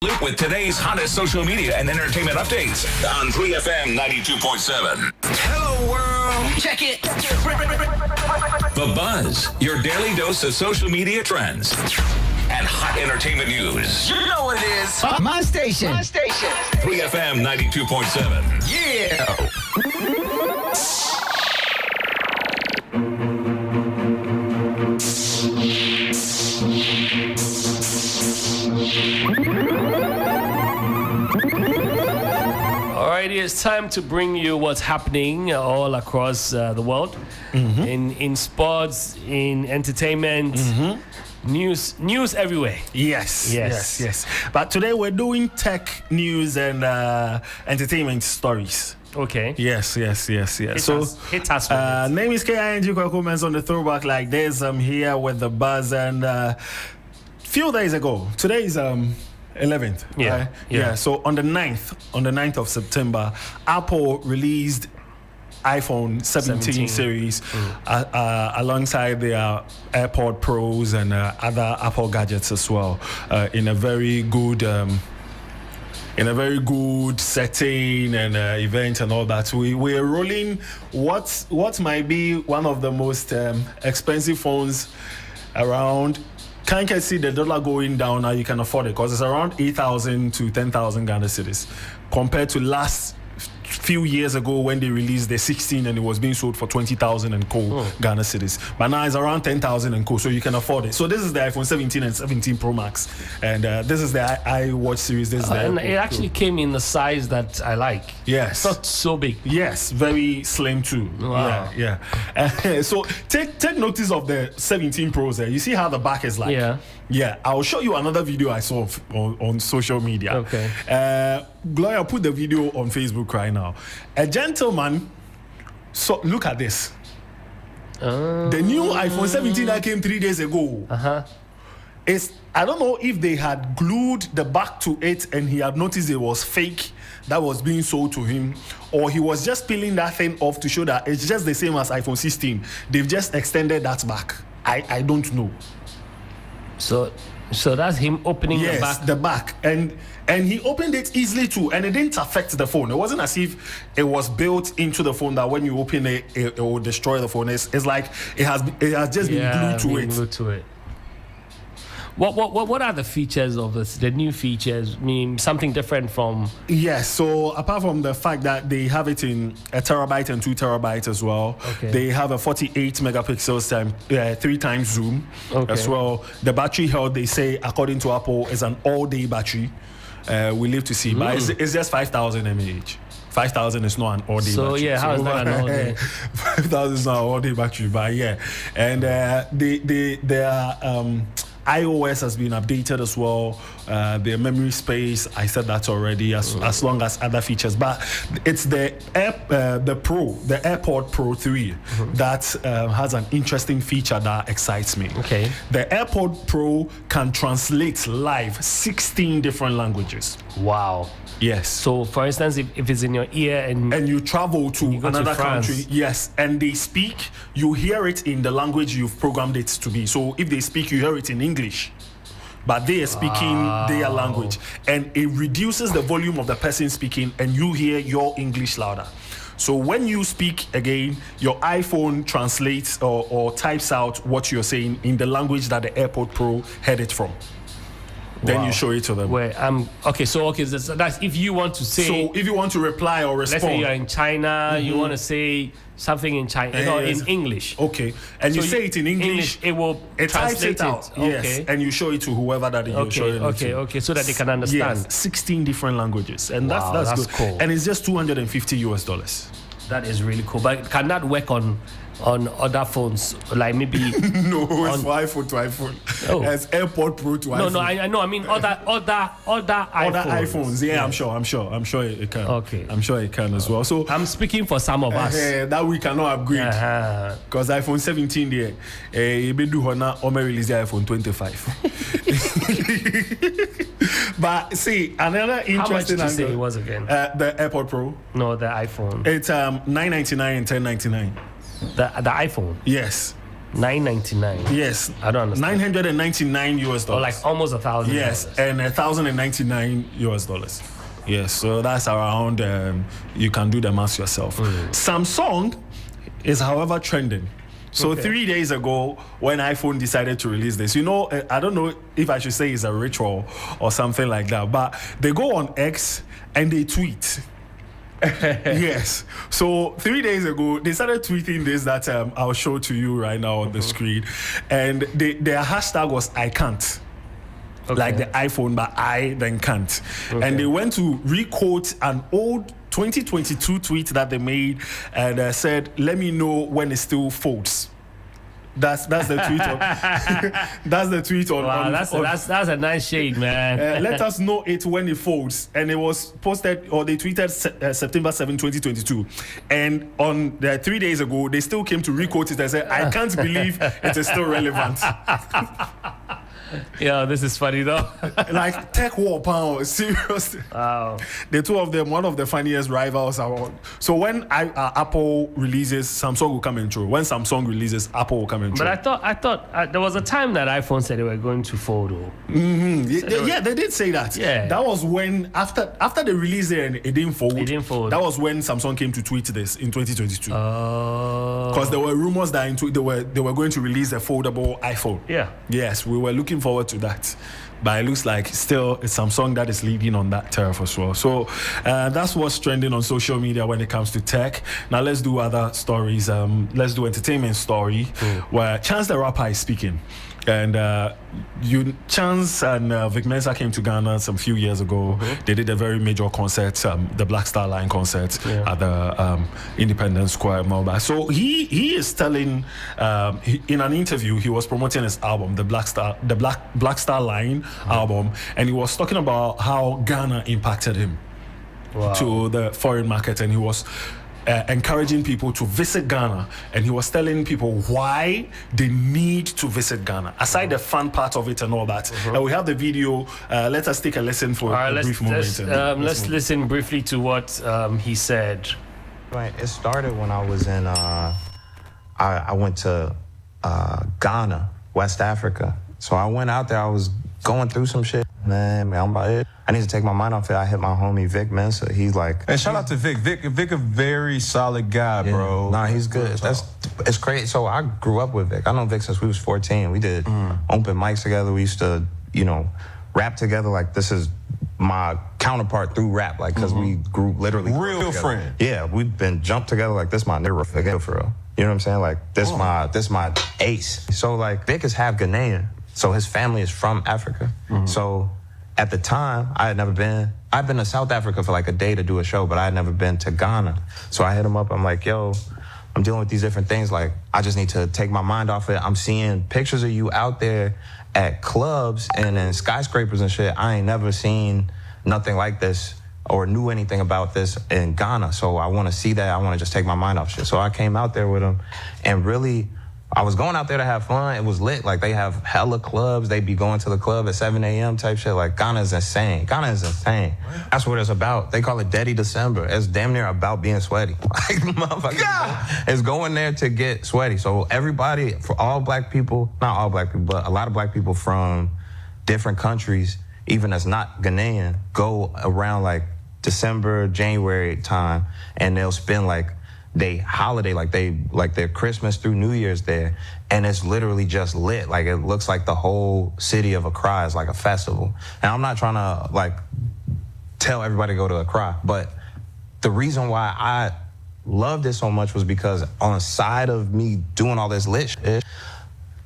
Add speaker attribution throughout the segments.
Speaker 1: Loop with today's hottest social media and entertainment updates on 3FM 92.7. Hello, world. Check it. The Buzz, your daily dose of social media trends and hot entertainment news. You know what it is.
Speaker 2: My station.
Speaker 1: 3FM 92.7.
Speaker 2: Yeah.
Speaker 3: Alrighty, it's time to bring you what's happening all across the world, in sports, in entertainment, news everywhere.
Speaker 4: Yes. But today we're doing tech news and entertainment stories.
Speaker 3: Okay.
Speaker 4: Yes.
Speaker 3: Hit us with it.
Speaker 4: Name is KING Kwakumens on the throwback like this. I'm here with the Buzz, and few days ago, today is 11th.
Speaker 3: Yeah.
Speaker 4: Right? Yeah. So on the 9th of September, Apple released iPhone 17 series alongside their AirPod Pros and other Apple gadgets as well, in a very good setting and event and all that. We're rolling what might be one of the most expensive phones around. Can't see the dollar going down now. You can afford it because it's around 8,000 to 10,000 Ghana cedis compared to last few years ago when they released the 16 and it was being sold for 20,000 and co Ghana cedis. But now it's around 10,000 and co, so you can afford it. So this is the iPhone 17 and 17 Pro Max, and this is the iWatch series. This is
Speaker 3: and it actually came in the size that I like.
Speaker 4: Yes,
Speaker 3: it's not so big.
Speaker 4: Yes, very slim too.
Speaker 3: Wow.
Speaker 4: Yeah. So take notice of the 17 Pros there. You see how the back is like. Yeah, I'll show you another video I saw on social media.
Speaker 3: Okay.
Speaker 4: Gloria, put the video on Facebook right now. A gentleman, so look at this. The new iPhone 17 that came 3 days ago. I don't know if they had glued the back to it and he had noticed it was fake that was being sold to him, or he was just peeling that thing off to show that it's just the same as iPhone 16. They've just extended that back. I don't know.
Speaker 3: So that's him opening
Speaker 4: the back, and he opened it easily too, and it didn't affect the phone. It wasn't as if it was built into the phone that when you open it, it will destroy the phone. It's like it has just been glued to it.
Speaker 3: What are the features of this? The new features, something different from?
Speaker 4: Yes. So apart from the fact that they have it in 1 terabyte and 2 terabytes as well, they have a 48 megapixels time 3 times zoom as well. The battery health, they say, according to Apple, is an all-day battery. We live to see, but it's just 5,000 mAh. 5,000 is not an all-day battery.
Speaker 3: How is that an all-day?
Speaker 4: 5,000 is not an all-day battery, but and they are. iOS has been updated as well. Their memory space, I said that already, as long as other features. But it's the AirPod Pro 3 that has an interesting feature that excites me.
Speaker 3: Okay.
Speaker 4: The AirPod Pro can translate live 16 different languages.
Speaker 3: Wow.
Speaker 4: Yes.
Speaker 3: So, for instance, if it's in your ear and
Speaker 4: you travel to another country, yes, and they speak, you hear it in the language you've programmed it to be. So, if they speak, you hear it in English, but they are speaking their language, and it reduces the volume of the person speaking, and you hear your English louder. So when you speak again, your iPhone translates or types out what you're saying in the language that the AirPod Pro heard it from. Then you show it to them.
Speaker 3: So that's if you want to say.
Speaker 4: So if you want to reply or respond.
Speaker 3: Let's say you're in China, you want to say something in China, in English.
Speaker 4: Okay, and so you say it in English.
Speaker 3: It
Speaker 4: types it out. Yes, and you show it to whoever that you're showing it to.
Speaker 3: Okay, so that they can understand.
Speaker 4: Yes, 16 different languages, and that's good.
Speaker 3: Cool.
Speaker 4: And it's just $250.
Speaker 3: That is really cool. But can that work on other phones, like maybe?
Speaker 4: No, it's for iPhone to iPhone.
Speaker 3: Oh.
Speaker 4: It's AirPod Pro to iPhone.
Speaker 3: No, I know. I mean other
Speaker 4: iPhones. Yeah, I'm sure it can.
Speaker 3: Okay,
Speaker 4: I'm sure it can as well. So
Speaker 3: I'm speaking for some of us
Speaker 4: that we cannot upgrade because iPhone 17 there, do release the iPhone 25. But see, another interesting.
Speaker 3: How much did you say it was again?
Speaker 4: The AirPod Pro.
Speaker 3: No, the iPhone.
Speaker 4: It's $999 and $1099.
Speaker 3: The iPhone.
Speaker 4: Yes.
Speaker 3: $999.
Speaker 4: Yes.
Speaker 3: I don't understand.
Speaker 4: $999.
Speaker 3: Or like almost $1,000.
Speaker 4: Yes, and $1,099. Yes, so that's around. You can do the math yourself. Samsung is, however, trending. So 3 days ago, when iPhone decided to release this, I don't know if I should say it's a ritual or something like that, but they go on X and they tweet. Yes. So 3 days ago, they started tweeting this that I'll show to you right now on the screen, and their hashtag was I can't. Like the iPhone, but I then can't. And they went to re-quote an old 2022 tweet that they made and said, "Let me know when it still folds." That's the tweet on. That's the tweet on.
Speaker 3: Wow, that's a nice shade, man.
Speaker 4: Let us know it when it folds. And it was posted, or they tweeted September 7, 2022. And on 3 days ago, they still came to re-quote it and said, "I can't believe it is still relevant."
Speaker 3: Yeah, this is funny though.
Speaker 4: Like tech war power, seriously.
Speaker 3: Wow.
Speaker 4: The two of them, one of the funniest rivals are on. So when Apple releases, Samsung will come in through. When Samsung releases, Apple will come in through.
Speaker 3: But I thought there was a time that iPhone said they were going to fold.
Speaker 4: They did say that.
Speaker 3: Yeah.
Speaker 4: That was when after they released it and it didn't fold.
Speaker 3: It didn't fold.
Speaker 4: That was when Samsung came to tweet this in 2022.
Speaker 3: Because
Speaker 4: there were rumors that they were going to release a foldable iPhone.
Speaker 3: Yeah.
Speaker 4: Yes, we were looking forward to that, but it looks like still it's Samsung that is leading on that turf as well. So that's what's trending on social media when it comes to tech. Now let's do other stories. Let's do entertainment story where Chance the Rapper is speaking. And Chance and Vic Mensa came to Ghana some few years ago. They did a very major concert, the Black Star Line concert at the Independence Square Mobile. So he is telling in an interview, he was promoting his album, the Black Star Line album, and he was talking about how Ghana impacted him to the foreign market, and he was encouraging people to visit Ghana, and he was telling people why they need to visit Ghana, aside the fun part of it and all that. And we have the video. Let us take a listen for a brief moment.
Speaker 3: Let's listen briefly to what he said.
Speaker 2: Right, it started when I was in, I went to Ghana, West Africa. So I went out there, I was going through some shit. Man, I'm about it. I need to take my mind off it. I hit my homie Vic Mensa. He's like,
Speaker 5: and shout out to Vic. Vic a very solid guy, bro.
Speaker 2: Nah, he's good. It's crazy. So I grew up with Vic. I know Vic since we was 14. We did open mics together. We used to, rap together. Like, this is my counterpart through rap, like, because we grew literally
Speaker 5: real friend.
Speaker 2: Yeah, we've been jumped together. Like, this my nigga for real. You know what I'm saying? Like, this my ace. So like, Vic is half Ghanaian. So his family is from Africa. So at the time, I'd been to South Africa for like a day to do a show, but I had never been to Ghana. So I hit him up. I'm like, yo, I'm dealing with these different things. Like, I just need to take my mind off it. I'm seeing pictures of you out there at clubs and in skyscrapers and shit. I ain't never seen nothing like this or knew anything about this in Ghana. So I want to see that. I want to just take my mind off shit. So I came out there with him, and really, I was going out there to have fun. It was lit. Like, they have hella clubs. They be going to the club at 7 a.m. type shit. Like, Ghana is insane. That's what it's about. They call it Dirty December. It's damn near about being sweaty. Like, motherfuckers is going there to get sweaty. So everybody, for all black people, not all black people, but a lot of black people from different countries, even that's not Ghanaian, go around like December, January time, and they'll spend like they holiday, like their Christmas through New Year's there, and it's literally just lit. Like, it looks like the whole city of Accra is like a festival. And I'm not trying to like tell everybody to go to Accra, but the reason why I loved it so much was because on the side of me doing all this lit shit,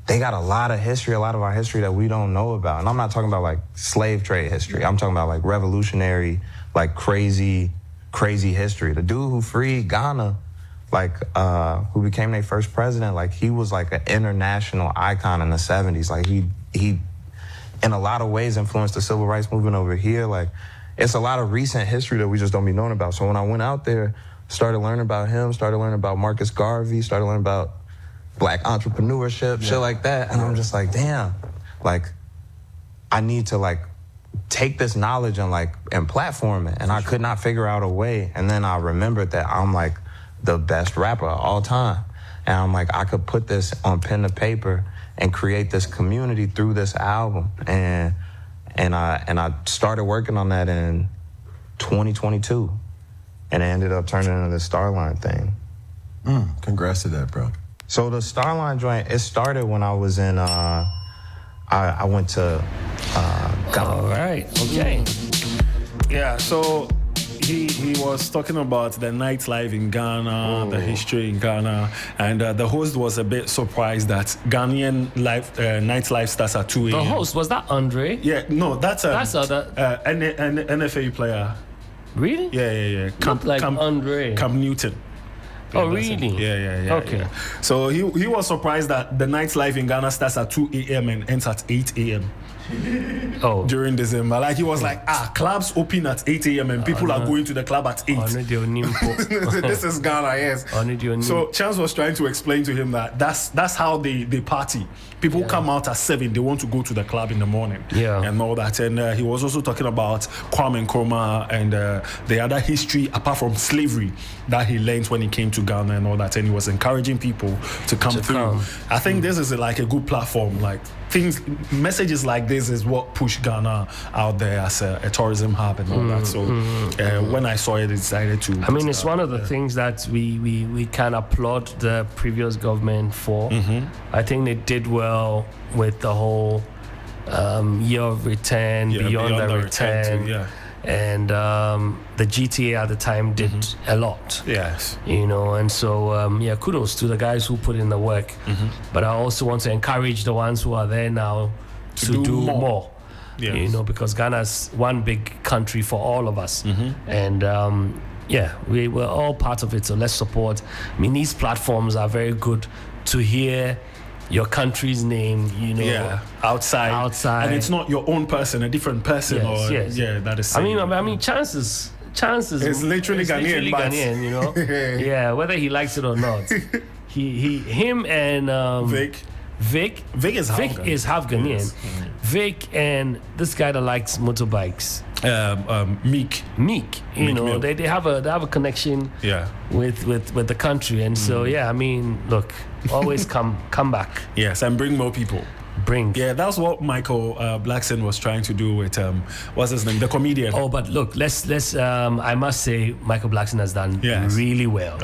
Speaker 2: they got a lot of our history that we don't know about. And I'm not talking about like slave trade history. I'm talking about like revolutionary, like crazy history. The dude who freed Ghana, like, who became their first president, like, he was like an international icon in the 70s. Like, he in a lot of ways influenced the civil rights movement over here. Like, it's a lot of recent history that we just don't be knowing about. So when I went out there, started learning about him, started learning about Marcus Garvey, started learning about black entrepreneurship, shit like that. And I'm just like, damn, like, I need to like take this knowledge and platform it. And I could not figure out a way. And then I remembered that I'm like the best rapper of all time. And I'm like, I could put this on pen to paper and create this community through this album. And I started working on that in 2022. And it ended up turning into the Starline thing.
Speaker 5: Congrats to that, bro.
Speaker 2: So the Starline joint, it started when I was in, I went to Ghana.
Speaker 3: All right. Okay.
Speaker 4: Yeah, so he was talking about the nightlife in Ghana, the history in Ghana, and the host was a bit surprised that Ghanaian nightlife starts at 2 a.m.
Speaker 3: The host, was that Andre?
Speaker 4: Yeah, no, that's
Speaker 3: other.
Speaker 4: an NFA player.
Speaker 3: Really?
Speaker 4: Yeah.
Speaker 3: Not like Andre.
Speaker 4: Cam Newton.
Speaker 3: Oh, really?
Speaker 4: Yeah.
Speaker 3: Okay.
Speaker 4: Yeah. So he was surprised that the nightlife in Ghana starts at 2 a.m. and ends at 8 a.m.
Speaker 3: Oh.
Speaker 4: During December. Like, he was like, clubs open at 8 a.m. and people are going to the club at 8. This is Ghana, yes. So Chance was trying to explain to him that that's how they party. People come out at 7, they want to go to the club in the morning.
Speaker 3: Yeah.
Speaker 4: And all that. And he was also talking about Kwame Nkrumah and the other history apart from slavery that he learned when he came to Ghana and all that. And he was encouraging people to come through. I think this is like a good platform. Like, messages like this is what push Ghana out there as a tourism hub and all that. So when I saw it, I decided to.
Speaker 3: I mean, it's one of the things that we can applaud the previous government for. I think they did well with the whole year of return, beyond the return. And the GTA at the time did a lot.
Speaker 4: Yes.
Speaker 3: You know, and so, kudos to the guys who put in the work. But I also want to encourage the ones who are there now to do more. Yes. You know, because Ghana's one big country for all of us. And, we were all part of it, so let's support. I mean, these platforms are very good to hear your country's name, you know, outside, and it's not your own person, a different person, that is. I mean, chances. It's
Speaker 4: literally Ghanaian,
Speaker 3: you know. Whether he likes it or not, him and Vic is half Ghanaian. Yes. Vic and this guy that likes motorbikes, Meek, you know, they have a connection with the country, and so I mean, look, always come back.
Speaker 4: Yes, and bring more people. That's what Michael Blackson was trying to do with what's his name, the comedian.
Speaker 3: Oh, but look, let's I must say Michael Blackson has done really well.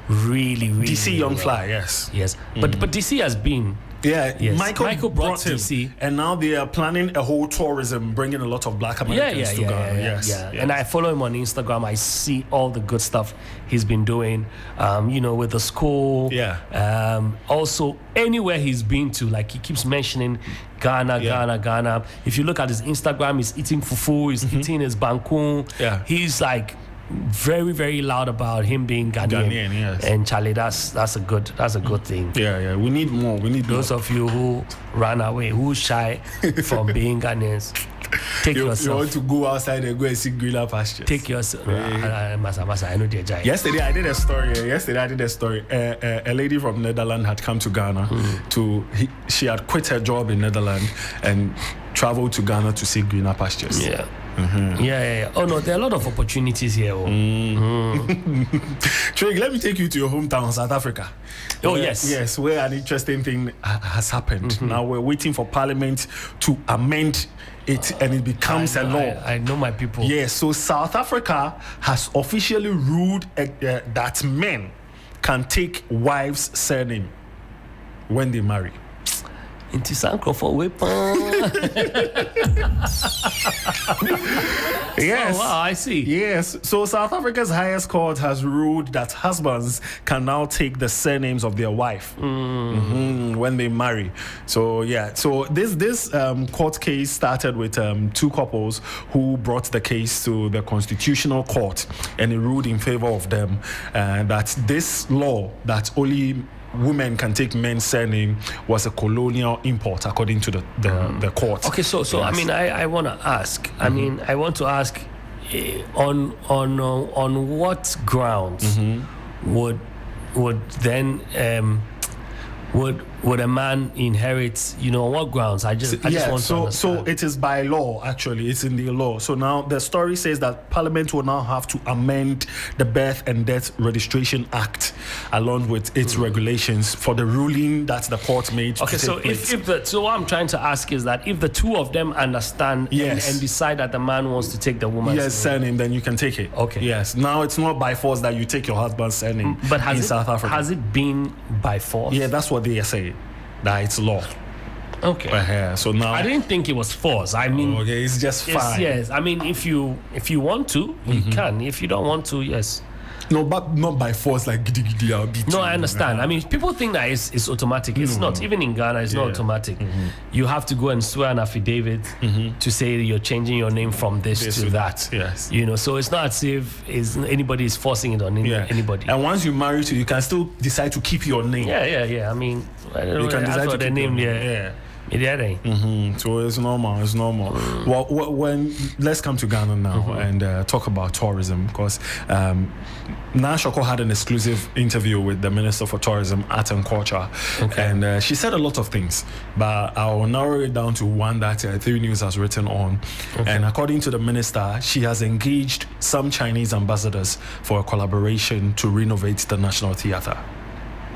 Speaker 3: Really
Speaker 4: DC Young
Speaker 3: well.
Speaker 4: Fly, yes.
Speaker 3: But DC has been. Michael brought him, DC.
Speaker 4: And now they are planning a whole tourism, bringing a lot of Black Americans to Ghana. Yes.
Speaker 3: And I follow him on Instagram. I see all the good stuff he's been doing, you know, with the school. Also, anywhere he's been to, like, he keeps mentioning Ghana. If you look at his Instagram, he's eating fufu, he's eating his bankun. He's like very, very loud about him being Ghanaian. And Charlie, that's a good thing.
Speaker 4: We need more.
Speaker 3: Those of you who ran away, who shy from being Ghanaians, take yourself.
Speaker 4: You want to go outside and go and see greener pastures.
Speaker 3: Take yourself. Masa, I know the giant.
Speaker 4: Yesterday I did a story. A lady from Netherlands had come to Ghana she had quit her job in Netherlands and traveled to Ghana to see greener pastures. Oh no, there are a lot of opportunities here. Trig, let me take you to your hometown, South Africa. Yes, where an interesting thing has happened. Now we're waiting for Parliament to amend it and it becomes a law.
Speaker 3: I know my people.
Speaker 4: Yes, so South Africa has officially ruled that men can take wives' surname when they marry.
Speaker 3: Into Sanko for weapon.
Speaker 4: Yes.
Speaker 3: Oh, wow, I see.
Speaker 4: Yes. So South Africa's highest court has ruled that husbands can now take the surnames of their wife when they marry. So So this court case started with two couples who brought the case to the Constitutional Court, and it ruled in favor of them that this law that only women can take men's surname was a colonial import, according to the court.
Speaker 3: Okay, so yes. I mean, I want to ask. I mean, I want to ask on what grounds would then would would a man inherit, on what grounds? I just want to understand.
Speaker 4: So it is by law, actually. It's in the law. So now the story says that Parliament will now have to amend the Birth and Death Registration Act along with its regulations for the ruling that the court made.
Speaker 3: Okay, so so what I'm trying to ask is that if the two of them understand and decide that the man wants to take the woman's
Speaker 4: surname, then you can take it.
Speaker 3: Okay.
Speaker 4: Yes. Now it's not by force that you take your husband's surname in South Africa.
Speaker 3: Has it been by force?
Speaker 4: Yeah, that's what they say. That it's law.
Speaker 3: Okay.
Speaker 4: So now
Speaker 3: I didn't think it was force. I mean,
Speaker 4: it's just fine.
Speaker 3: Yes. I mean, if you want to, you can. If you don't want to, yes.
Speaker 4: No, but not by force, like giddy giddy, I'll beat you.
Speaker 3: No, I understand. I mean, people think that it's automatic. It's not. Even in Ghana, it's not automatic. You have to go and swear an affidavit to say you're changing your name from this to that.
Speaker 4: Yes.
Speaker 3: So it's not as if anybody is forcing it on anybody.
Speaker 4: And once you marry you can still decide to keep your name.
Speaker 3: Yeah. I mean, I don't know.
Speaker 4: You can decide to
Speaker 3: the
Speaker 4: keep
Speaker 3: name.
Speaker 4: Your name. Yeah. So it's normal. Well, when let's come to Ghana now and talk about tourism, because Nana Shoko had an exclusive interview with the Minister for Tourism, Art and Culture, and she said a lot of things, but I'll narrow it down to one that 3 News has written on. And according to the minister, she has engaged some Chinese ambassadors for a collaboration to renovate the National Theatre.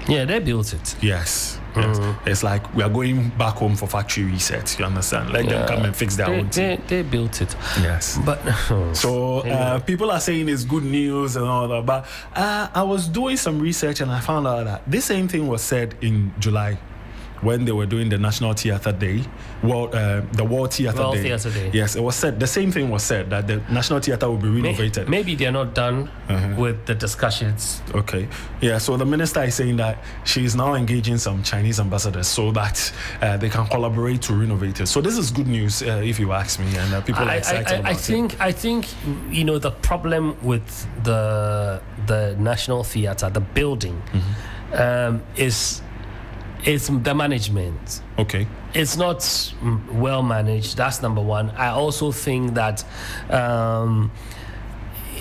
Speaker 3: Yeah, they built it.
Speaker 4: Yes. It's like we are going back home for factory reset. You understand? Let them come and fix their own thing.
Speaker 3: They built it.
Speaker 4: Yes.
Speaker 3: But
Speaker 4: so people are saying it's good news and all that. But I was doing some research and I found out that this same thing was said in July when they were doing the National Theatre Day, the World Theatre Day. Yes, it was said, the same thing was said, that the National Theatre will be renovated.
Speaker 3: Maybe they're not done with the discussions.
Speaker 4: Okay. Yeah, so the minister is saying that she is now engaging some Chinese ambassadors so that they can collaborate to renovate it. So this is good news, if you ask me, and people are excited about it.
Speaker 3: I think, the problem with the National Theatre, the building, is the management.
Speaker 4: Okay.
Speaker 3: It's not well managed. That's number one. I also think that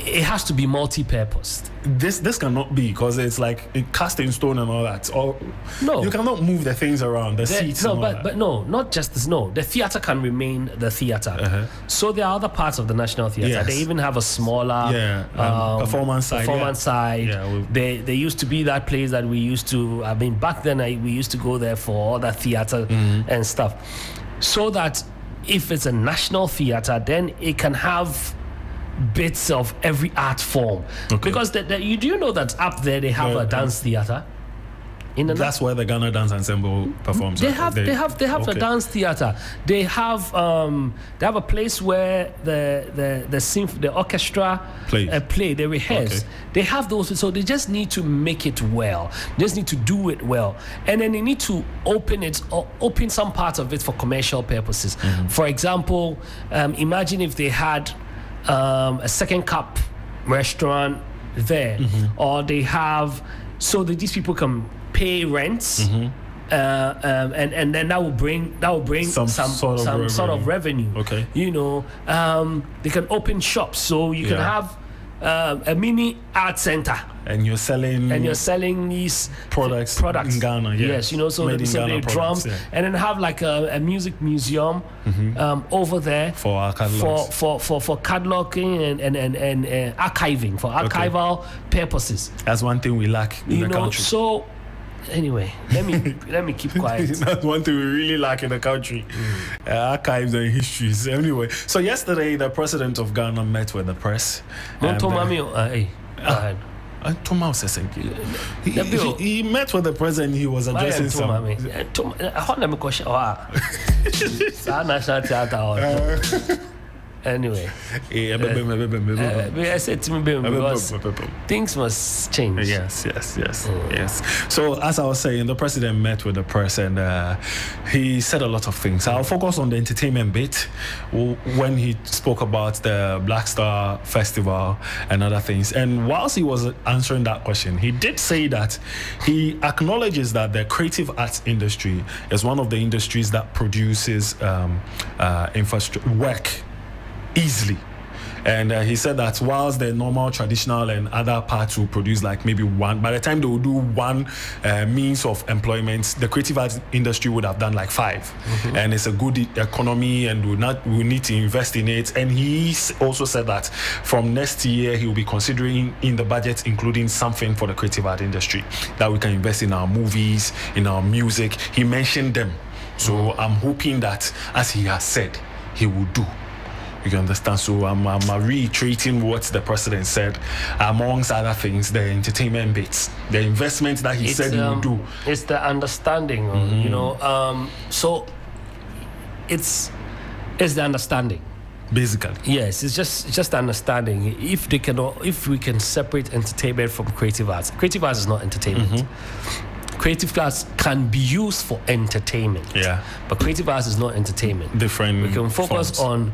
Speaker 3: it has to be multi-purposed.
Speaker 4: This cannot be, because it's like cast in stone and all that. You cannot move the things around, the seats.
Speaker 3: No, but no, not just this. No, the theatre can remain the theatre. So there are other parts of the National Theatre. Yes. They even have a smaller
Speaker 4: performance side.
Speaker 3: Yeah, they used to be that place that we used to. I mean, back then we used to go there for all that theatre and stuff. So that if it's a national theatre, then it can have bits of every art form, because you do know that up there they have a dance theatre.
Speaker 4: That's where the Ghana Dance Ensemble performs.
Speaker 3: They have the dance theatre. They have a place where the orchestra play. They rehearse. They have those, so they just need to make it well. They just need to do it well, and then they need to open some parts of it for commercial purposes. For example, imagine if they had a Second Cup restaurant there, or they have, so that these people can pay rents, and then that will bring some sort of revenue.
Speaker 4: Okay.
Speaker 3: They can open shops, so you can have a mini art center.
Speaker 4: And you're selling
Speaker 3: these
Speaker 4: products in Ghana.
Speaker 3: Yes, so they drums, and then have like a music museum over there
Speaker 4: for our catalogs.
Speaker 3: for cataloging and archiving, for archival purposes.
Speaker 4: That's one thing we lack in the country.
Speaker 3: So anyway, let me keep quiet.
Speaker 4: That's one thing we really lack in the country. Archives and histories. Anyway, so yesterday the president of Ghana met with the press.
Speaker 3: Hey, go ahead.
Speaker 4: He met with the president. He was addressing some.
Speaker 3: Anyway, I said to me, because things must change.
Speaker 4: Yes. So as I was saying, the president met with the press and he said a lot of things. I'll focus on the entertainment bit when he spoke about the Black Star Festival and other things. And whilst he was answering that question, he did say that he acknowledges that the creative arts industry is one of the industries that produces infrastructure work easily, And he said that whilst the normal, traditional, and other parts will produce like maybe one, by the time they will do one means of employment, the creative arts industry would have done like 5. And it's a good economy, and we need to invest in it. And he also said that from next year he will be considering in the budget including something for the creative art industry, that we can invest in our movies, in our music. He mentioned them. So I'm hoping that, as he has said, he will do. You can understand. So I'm reiterating what the president said, amongst other things, the entertainment bits, the investments that he said he will do.
Speaker 3: It's the understanding, you know. So it's the understanding.
Speaker 4: Basically,
Speaker 3: yes, it's just understanding. If we can separate entertainment from creative arts is not entertainment. Creative arts can be used for entertainment. Yeah, but creative arts is not entertainment.
Speaker 4: Different.
Speaker 3: We can focus on.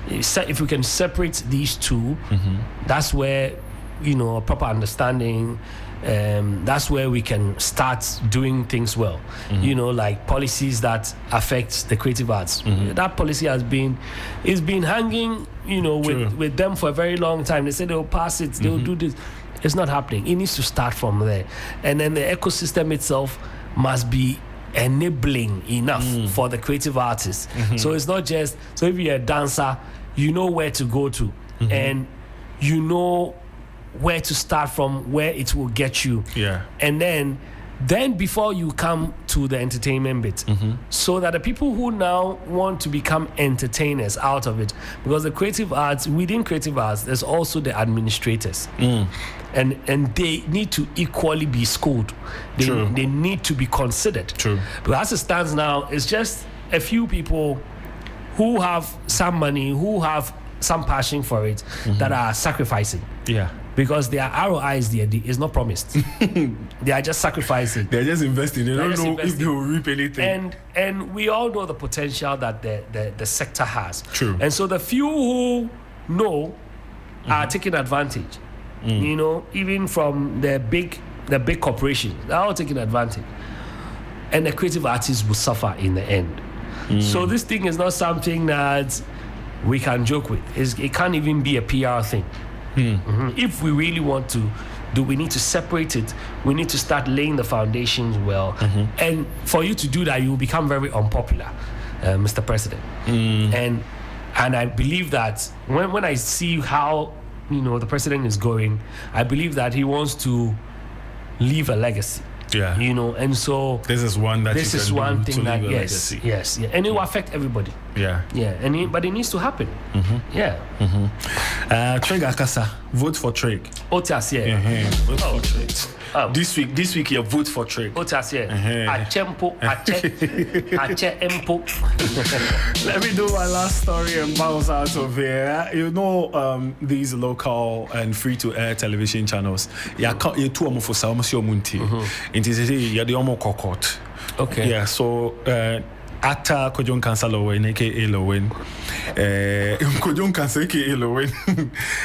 Speaker 3: If we can separate these two, that's where, you know, a proper understanding. That's where we can start doing things well. You know, like policies that affect the creative arts. That policy has been hanging, you know, with them for a very long time. They say they'll pass it, they'll do this. It's not happening. It needs to start from there, and then the ecosystem itself must be enabling enough for the creative artists. So it's not just, so if you're a dancer, you know where to go to, and you know where to start from, where it will get you. Yeah. And then before you come to the entertainment bit, so that the people who now want to become entertainers out of it, because the creative arts, within creative arts, there's also the administrators. And they need to equally be schooled. They need to be considered. True. But as it stands now, it's just a few people who have some money, who have some passion for it, that are sacrificing. Yeah. Because their ROI is not promised. They are just sacrificing.
Speaker 4: They're just investing. They don't know if they will reap anything.
Speaker 3: And we all know the potential that the sector has.
Speaker 4: True.
Speaker 3: And so the few who know are taking advantage. You know, even from the big corporations, they're all taking advantage. And the creative artists will suffer in the end. So this thing is not something that we can joke with. It can't even be a PR thing. If we really want to we need to separate it. We need to start laying the foundations well. And for you to do that, you will become very unpopular, Mr. President. And I believe that when I see how, you know, the president is going, I believe that he wants to leave a legacy.
Speaker 4: Yeah.
Speaker 3: You know, and so
Speaker 4: this is one thing
Speaker 3: that yes, and it will affect everybody.
Speaker 4: Yeah.
Speaker 3: But it needs to happen.
Speaker 4: Treg Akasa, vote for Treg.
Speaker 3: Otias,
Speaker 4: vote for Treg. This week you vote for Treg.
Speaker 3: Otias, Achempo, Ache Empo.
Speaker 4: Let me do my last story and bounce out of here. You know, these local and free-to-air television channels. You two for Salmasio Munti. You're the Omo Kokot.
Speaker 3: Okay.
Speaker 4: Yeah, so Atta Kojon Kansa Lowen, aka Lowen. Kojon Kansa, aka Lowen,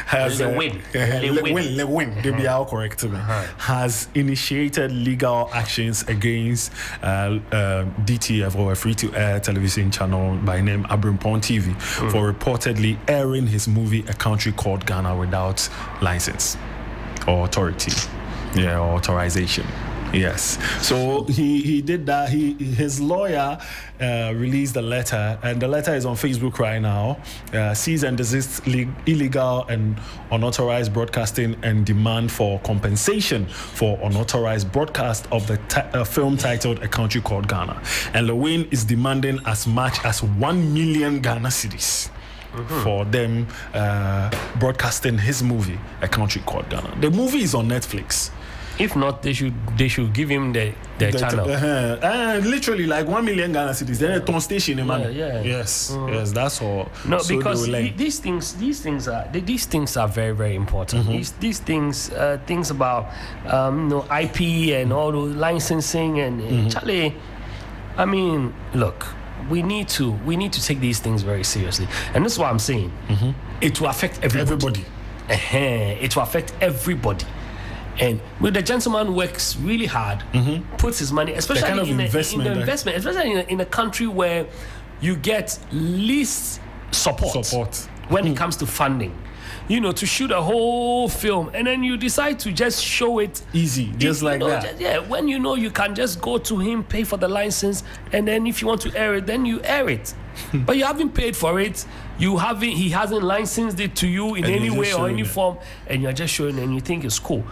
Speaker 4: has Lewin, they be all correct to me, has initiated legal actions against DTF, or a free-to-air television channel by name Abrimpong TV, for reportedly airing his movie A Country Called Ghana without license or authority, or authorization. Yes. So he did that. His lawyer released a letter, and the letter is on Facebook right now. Cease and desist illegal and unauthorized broadcasting and demand for compensation for unauthorized broadcast of the film titled A Country Called Ghana. And Lewin is demanding as much as 1 million Ghana cedis for them broadcasting his movie A Country Called Ghana. The movie is on Netflix.
Speaker 3: If not, they should give him the channel.
Speaker 4: Literally like 1 million Ghana cedis. Then a ton station in man. Yes, that's all.
Speaker 3: No, so because these things are very, very important. These things about IP and all the licensing and Charlie. I mean, look, we need to take these things very seriously, and this is what I'm saying. It will affect everybody. It will affect everybody. And when the gentleman works really hard, puts his money, especially in the investment, especially in a country where you get least support when it comes to funding. to shoot a whole film, and then you decide to just show it
Speaker 4: easy, just like that.
Speaker 3: When you can just go to him, pay for the license, and then if you want to air it, then you air it. But you haven't paid for it. He hasn't licensed it to you in any way or any form, and you're just showing, and you think it's cool.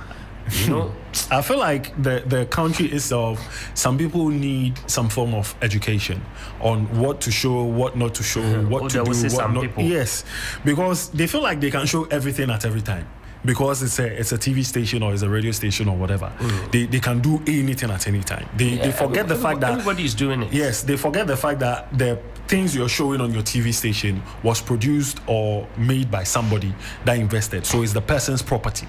Speaker 4: I feel like the country itself, some people need some form of education on what to show, what not to show, what to do, what not.
Speaker 3: People.
Speaker 4: Yes, because they feel like they can show everything at every time. Because it's a TV station or it's a radio station or whatever, they can do anything at any time. They forget the fact that
Speaker 3: everybody's doing it.
Speaker 4: Yes, they forget the fact that the things you're showing on your TV station was produced or made by somebody that invested. So it's the person's property.